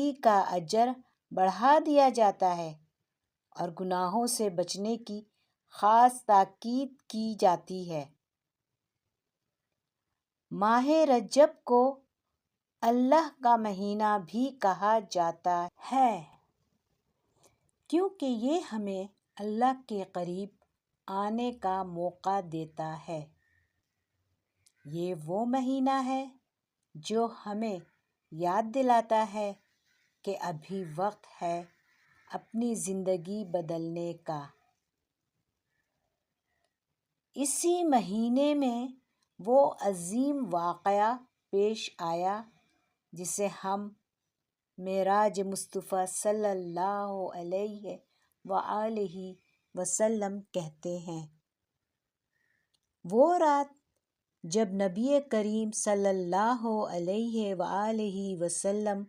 نیکی کا اجر بڑھا دیا جاتا ہے اور گناہوں سے بچنے کی خاص تاکید کی جاتی ہے۔ ماہ رجب کو اللہ کا مہینہ بھی کہا جاتا ہے کیونکہ یہ ہمیں اللہ کے قریب آنے کا موقع دیتا ہے۔ یہ وہ مہینہ ہے جو ہمیں یاد دلاتا ہے کہ ابھی وقت ہے اپنی زندگی بدلنے کا۔ اسی مہینے میں وہ عظیم واقعہ پیش آیا جسے ہم معراج مصطفیٰ صلی اللہ علیہ وآلہ وسلم کہتے ہیں۔ وہ رات جب نبی کریم صلی اللہ علیہ وآلہ وسلم